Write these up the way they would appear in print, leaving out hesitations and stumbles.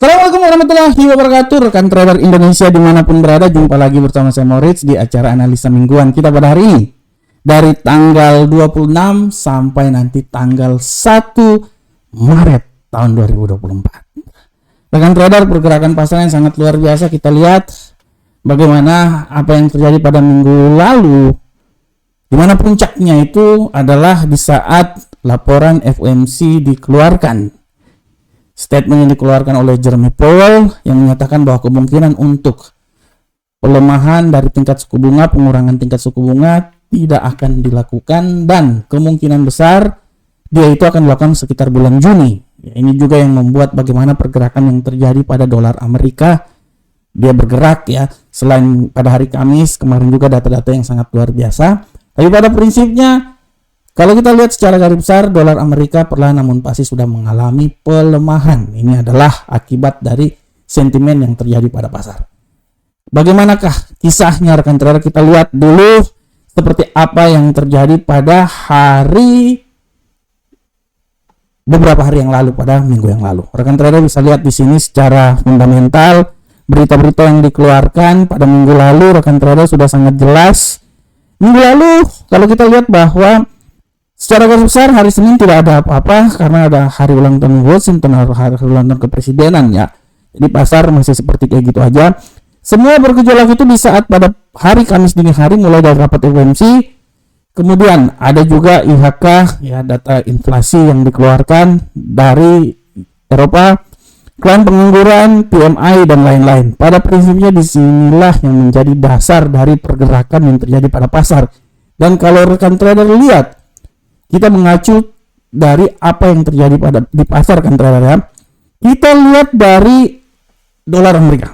Assalamualaikum warahmatullahi wabarakatuh, rekan trader Indonesia dimanapun berada. Jumpa lagi bersama saya Moritz di acara analisa mingguan kita pada hari ini, dari tanggal 26 sampai nanti tanggal 1 Maret tahun 2024. Rekan trader, pergerakan pasar yang sangat luar biasa. Kita lihat bagaimana apa yang terjadi pada minggu lalu, di mana puncaknya itu adalah di saat laporan FOMC dikeluarkan. Statement yang dikeluarkan oleh Jeremy Powell yang menyatakan bahwa kemungkinan untuk pelemahan dari tingkat suku bunga, pengurangan tingkat suku bunga tidak akan dilakukan, dan kemungkinan besar dia itu akan dilakukan sekitar bulan Juni. Ya, ini juga yang membuat bagaimana pergerakan yang terjadi pada dolar Amerika. Dia bergerak ya, selain pada hari Kamis kemarin juga data-data yang sangat luar biasa. Tapi pada prinsipnya, kalau kita lihat secara garis besar, dolar Amerika perlahan namun pasti sudah mengalami pelemahan. Ini adalah akibat dari sentimen yang terjadi pada pasar. Bagaimanakah kisahnya rekan trader? Kita lihat dulu seperti apa yang terjadi pada beberapa hari yang lalu, pada minggu yang lalu. Rekan trader bisa lihat di sini secara fundamental berita-berita yang dikeluarkan pada minggu lalu. Rekan trader sudah sangat jelas. Minggu lalu kalau kita lihat bahwa secara garis besar hari Senin tidak ada apa-apa karena ada hari ulang tahun Washington, hari ulang tahun kepresidenan ya. Jadi pasar masih seperti kayak gitu aja. Semua bergejolak itu di saat pada hari Kamis dini hari mulai dari rapat FOMC. Kemudian ada juga IHK ya, data inflasi yang dikeluarkan dari Eropa, klaim pengangguran, PMI dan lain-lain. Pada prinsipnya disinilah yang menjadi dasar dari pergerakan yang terjadi pada pasar. Dan kalau rekan trader lihat, kita mengacu dari apa yang terjadi di pasar kan trader ya. Kita lihat dari dolar Amerika.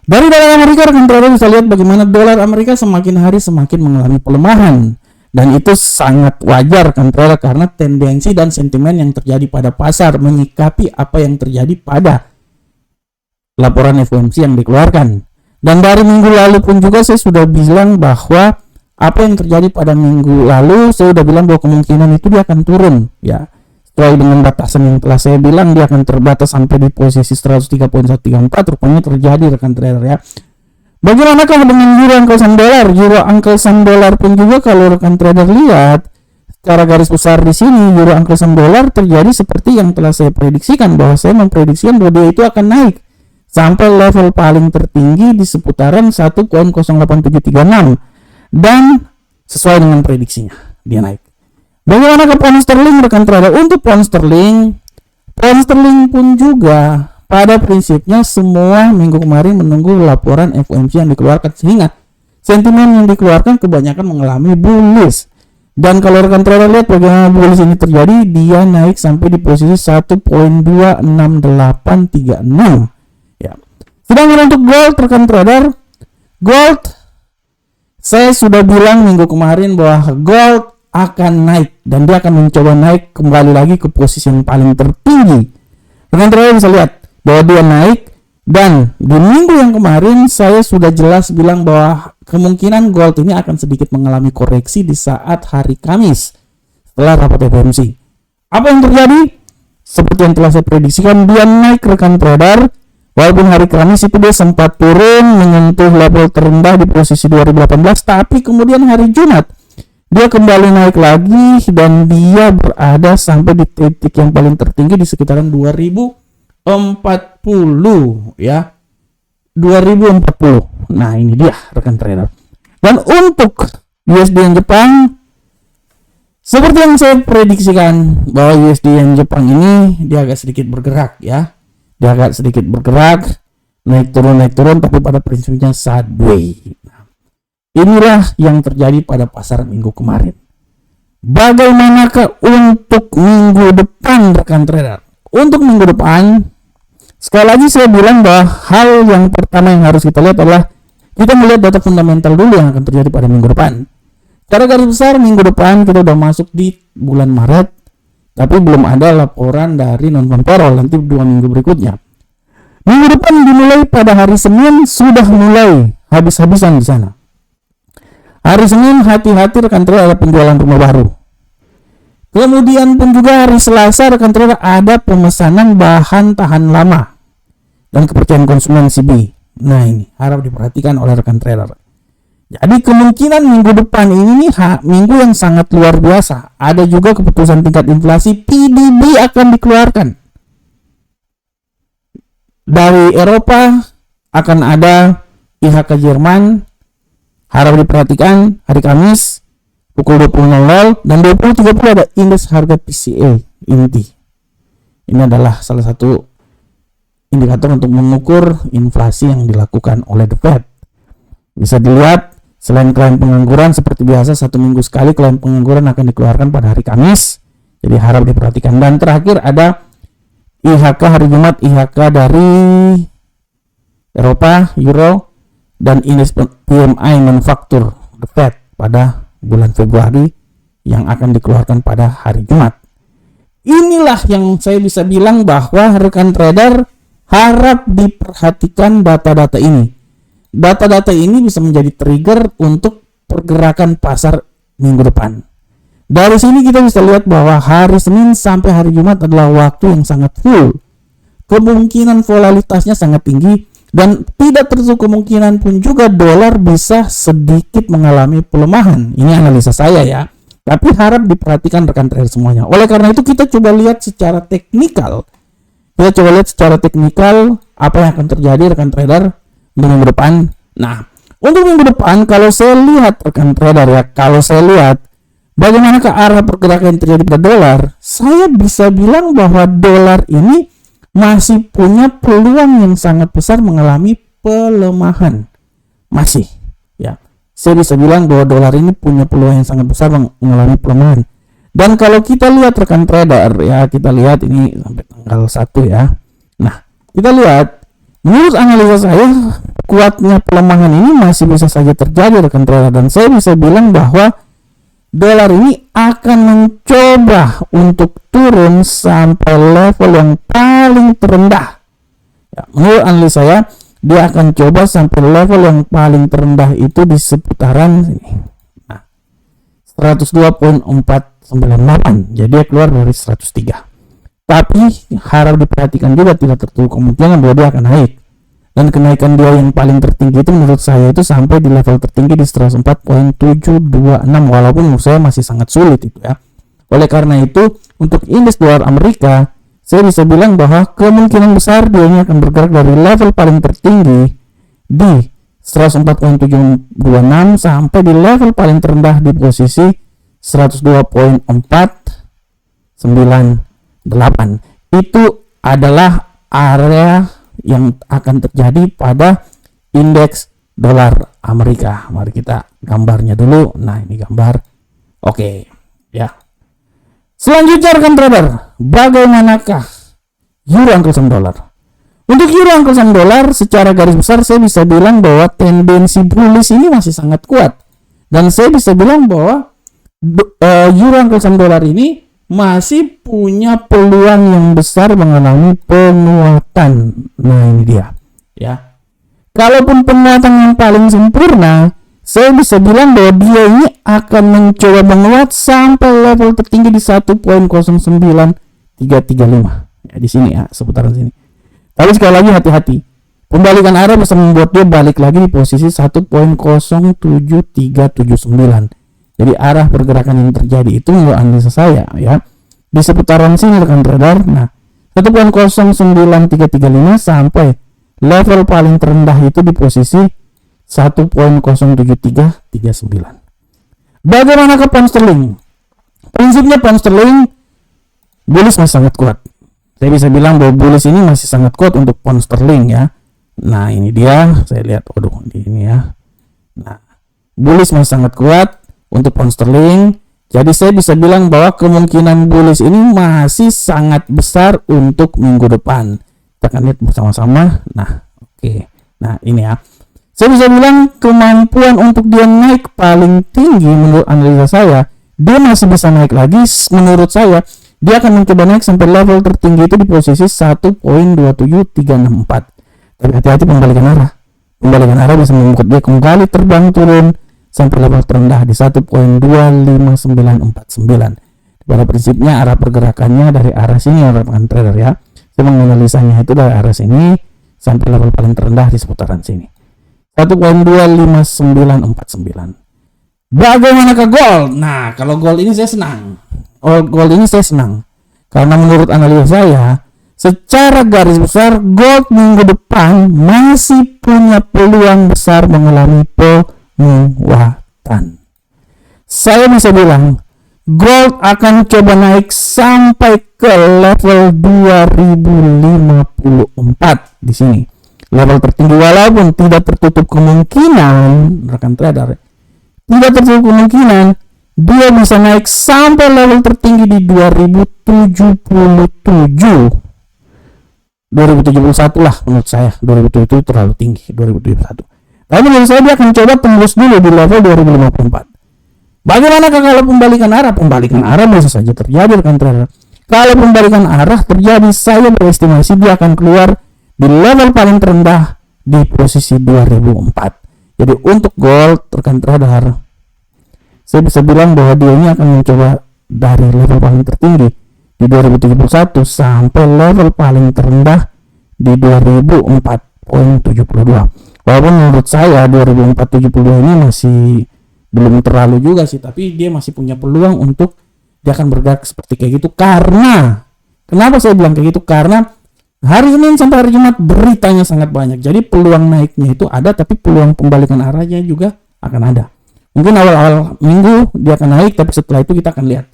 Dari dolar Amerika rekan trader bisa lihat bagaimana dolar Amerika semakin hari semakin mengalami pelemahan. Dan itu sangat wajar kan trader, karena tendensi dan sentimen yang terjadi pada pasar menyikapi apa yang terjadi pada laporan FOMC yang dikeluarkan. Dan dari minggu lalu pun juga saya sudah bilang bahwa apa yang terjadi pada minggu lalu, saya udah bilang bahwa kemungkinan itu dia akan turun ya. Sesuai dengan batasan yang telah saya bilang, dia akan terbatas sampai di posisi 103.134. Rupanya terjadi rekan trader ya. Bagaimanakah dengan euro angkel saham dolar? Euro angkel saham dolar pun juga kalau rekan trader lihat secara garis besar di sini, euro angkel saham dolar terjadi seperti yang telah saya prediksikan, bahwa saya memprediksikan bahwa dia itu akan naik sampai level paling tertinggi di seputaran 1.08736. Dan sesuai dengan prediksinya dia naik. Bagaimana ke pound sterling rekan trader? Untuk pound sterling pun juga pada prinsipnya semua minggu kemarin menunggu laporan FOMC yang dikeluarkan, sehingga sentimen yang dikeluarkan kebanyakan mengalami bullish. Dan kalau rekan trader lihat bagaimana bullish ini terjadi, dia naik sampai di posisi 1.26836 ya. Sedangkan untuk gold rekan trader, gold saya sudah bilang minggu kemarin bahwa gold akan naik dan dia akan mencoba naik kembali lagi ke posisi yang paling tertinggi. Rekan trader bisa lihat bahwa dia naik, dan di minggu yang kemarin saya sudah jelas bilang bahwa kemungkinan gold ini akan sedikit mengalami koreksi di saat hari Kamis setelah rapat FOMC. Apa yang terjadi? Seperti yang telah saya prediksikan, dia naik rekan trader. Walaupun hari Kamis itu dia sempat turun menyentuh level terendah di posisi 2018, tapi kemudian hari Jumat dia kembali naik lagi dan dia berada sampai di titik yang paling tertinggi di sekitaran 2040 ya. 2040. Nah, ini dia rekan trader. Dan untuk USD yang Jepang, seperti yang saya prediksikan bahwa USD yang Jepang ini dia agak sedikit bergerak ya. Dia agak sedikit bergerak, naik turun, tapi pada prinsipnya sideways. Inilah yang terjadi pada pasar minggu kemarin. Bagaimanakah untuk minggu depan rekan trader? Untuk minggu depan, sekali lagi saya bilang bahwa hal yang pertama yang harus kita lihat adalah kita melihat data fundamental dulu yang akan terjadi pada minggu depan. Secara garis besar minggu depan kita udah masuk di bulan Maret, tapi belum ada laporan dari non-farm payroll nanti 2 minggu berikutnya. Minggu depan dimulai pada hari Senin, sudah mulai habis-habisan di sana. Hari Senin hati-hati rekan trader, ada penjualan rumah baru. Kemudian pun juga hari Selasa rekan trader ada pemesanan bahan tahan lama dan kepercayaan konsumen CB. Nah, ini harap diperhatikan oleh rekan trader. Jadi kemungkinan minggu depan ini nih minggu yang sangat luar biasa. Ada juga keputusan tingkat inflasi PDB akan dikeluarkan. Dari Eropa akan ada IHK Jerman, harap diperhatikan hari Kamis pukul 20.00 dan 20.30 ada indeks harga PCE inti. Ini adalah salah satu indikator untuk mengukur inflasi yang dilakukan oleh The Fed. Bisa dilihat selain klaim pengangguran seperti biasa 1 minggu sekali klaim pengangguran akan dikeluarkan pada hari Kamis. Jadi harap diperhatikan. Dan terakhir ada IHK hari Jumat, IHK dari Eropa, Euro, dan indeks PMI manufaktur The Fed pada bulan Februari yang akan dikeluarkan pada hari Jumat. Inilah yang saya bisa bilang bahwa rekan trader harap diperhatikan data-data ini. Data-data ini bisa menjadi trigger untuk pergerakan pasar minggu depan. Dari sini kita bisa lihat bahwa hari Senin sampai hari Jumat adalah waktu yang sangat full. Kemungkinan volatilitasnya sangat tinggi dan tidak tertutup kemungkinan pun juga dolar bisa sedikit mengalami pelemahan. Ini analisa saya ya. Tapi harap diperhatikan rekan trader semuanya. Oleh karena itu kita coba lihat secara teknikal. Apa yang akan terjadi rekan trader di minggu depan. Nah, untuk minggu depan kalau saya lihat rekan trader ya, bagaimanakah arah pergerakan yang terjadi pada dolar, saya bisa bilang bahwa dolar ini masih punya peluang yang sangat besar mengalami pelemahan. Masih ya. Saya bisa bilang bahwa dolar ini punya peluang yang sangat besar mengalami pelemahan. Dan kalau kita lihat rekan trader ya, kita lihat ini sampai tanggal 1 ya. Nah, kita lihat menurut analisa saya kuatnya pelemahan ini masih bisa saja terjadi rekan trader, dan saya bisa bilang bahwa dolar ini akan mencoba untuk turun sampai level yang paling terendah. Ya, menurut analisa saya, dia akan coba sampai level yang paling terendah itu di seputaran sini. Nah, 102.498. Jadi dia keluar dari 103. Tapi harap diperhatikan juga tidak tertutup kemungkinan bahwa dia akan naik. Dan kenaikan dia yang paling tertinggi itu menurut saya itu sampai di level tertinggi di 104.726, walaupun menurut saya masih sangat sulit itu ya. Oleh karena itu untuk indeks dolar Amerika saya bisa bilang bahwa kemungkinan besar dia ini akan bergerak dari level paling tertinggi di 104.726 sampai di level paling terendah di posisi 102.498. Itu adalah area yang akan terjadi pada indeks dolar Amerika. Mari kita gambarnya dulu. Nah, ini gambar. Oke, ya. Selanjutnya rekan trader, bagaimanakah euro angkel saham dolar? Untuk euro angkel saham dolar secara garis besar saya bisa bilang bahwa tendensi bullish ini masih sangat kuat. Dan saya bisa bilang bahwa euro angkel saham dolar ini masih punya peluang yang besar mengalami penguatan. Nah, ini dia ya. Kalaupun penguatan yang paling sempurna, saya bisa bilang bahwa dia ini akan mencoba menguat sampai level tertinggi di 1.09335 ya, di sini ya, seputaran sini. Tapi sekali lagi hati-hati, pembalikan arah bisa membuat dia balik lagi di posisi 1.07379. Jadi arah pergerakan yang terjadi itu menurut analisa saya ya di seputaran sini rekan trader. Nah, 1.09335 sampai level paling terendah itu di posisi 1.07339. Bagaimana ke pound sterling? Prinsipnya pound sterling bullish masih sangat kuat. Saya bisa bilang bahwa bullish ini masih sangat kuat untuk pound sterling ya. Nah, ini dia, saya lihat, waduh, ini ya. Nah, bullish masih sangat kuat untuk pound sterling. Jadi saya bisa bilang bahwa kemungkinan bullish ini masih sangat besar untuk minggu depan. Kita akan lihat bersama-sama. Nah, oke. Nah, ini ya. Saya bisa bilang kemampuan untuk dia naik paling tinggi menurut analisa saya, dia masih bisa naik lagi. Menurut saya, dia akan mencoba naik sampai level tertinggi itu di posisi 1.27364. Tapi hati-hati pembalikan arah. Pembalikan arah bisa membuat dia kembali terbang turun sampai level terendah di 1.25949. Pada prinsipnya arah pergerakannya dari arah sini rekan trader ya. Saya menganalisanya itu dari arah sini sampai level paling terendah di seputaran sini. 1.25949. Bagaimana ke gold? Nah, kalau gold ini saya senang. Gold ini saya senang. Karena menurut analisa saya, secara garis besar gold minggu depan masih punya peluang besar mengalami penguatan. Saya bisa bilang gold akan coba naik sampai ke level 2054 di sini. Level tertinggi, walaupun tidak tertutup kemungkinan rekan trader, tidak tertutup kemungkinan dia bisa naik sampai level tertinggi di 2071 lah menurut saya. 2077 terlalu tinggi, 2071. Tapi menurut saya dia akan coba tembus dulu di level 2054. Bagaimana kalau pembalikan arah? Pembalikan arah bisa saja terjadi rekan trader. Kalau pembalikan arah terjadi, saya berestimasi dia akan keluar di level paling terendah di posisi 2004. Jadi untuk gold rekan trader, saya bisa bilang bahwa dia ini akan mencoba dari level paling tertinggi di 2071 sampai level paling terendah di 2004.72. Walaupun menurut saya 2004.72 ini masih belum terlalu juga sih, tapi dia masih punya peluang untuk dia akan bergerak seperti kayak gitu. Karena kenapa saya bilang kayak gitu? Karena hari Senin sampai hari Jumat beritanya sangat banyak. Jadi peluang naiknya itu ada, tapi peluang pembalikan arahnya juga akan ada. Mungkin awal-awal minggu dia akan naik, tapi setelah itu kita akan lihat.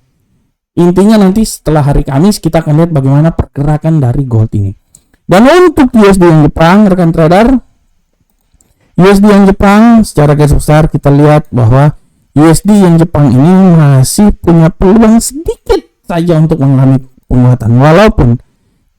Intinya nanti setelah hari Kamis kita akan lihat bagaimana pergerakan dari gold ini. Dan untuk USD yang Jepang rekan trader, USD yang Jepang secara garis besar kita lihat bahwa USD yang Jepang ini masih punya peluang sedikit saja untuk mengalami penguatan, walaupun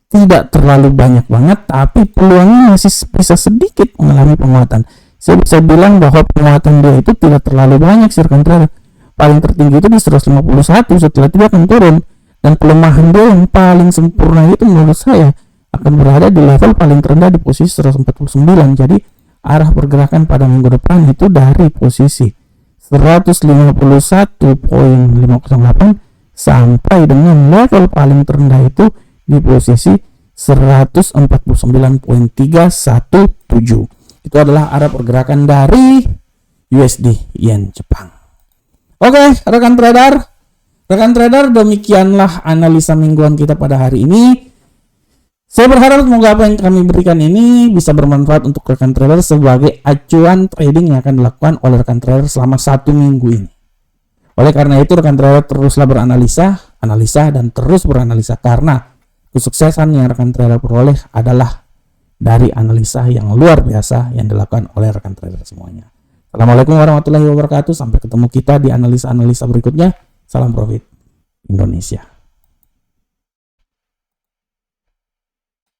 tidak terlalu banyak banget, tapi peluangnya masih bisa sedikit mengalami penguatan. Saya bisa bilang bahwa penguatan dia itu tidak terlalu banyak sih rekan trader. Paling tertinggi itu di 151, setelah itu dia akan turun, dan pelemahan dia yang paling sempurna itu menurut saya akan berada di level paling terendah di posisi 149. Jadi arah pergerakan pada minggu depan itu dari posisi 151.508 sampai dengan level paling terendah itu di posisi 149.317. Itu adalah arah pergerakan dari USD Yen Jepang. Oke, rekan trader, demikianlah analisa mingguan kita pada hari ini. Saya berharap semoga apa yang kami berikan ini bisa bermanfaat untuk rekan trader sebagai acuan trading yang akan dilakukan oleh rekan trader selama 1 minggu ini. Oleh karena itu rekan trader teruslah beranalisa, dan terus beranalisa, karena kesuksesan yang rekan trader peroleh adalah dari analisa yang luar biasa yang dilakukan oleh rekan trader semuanya. Assalamualaikum warahmatullahi wabarakatuh. Sampai ketemu kita di analisa-analisa berikutnya. Salam profit Indonesia.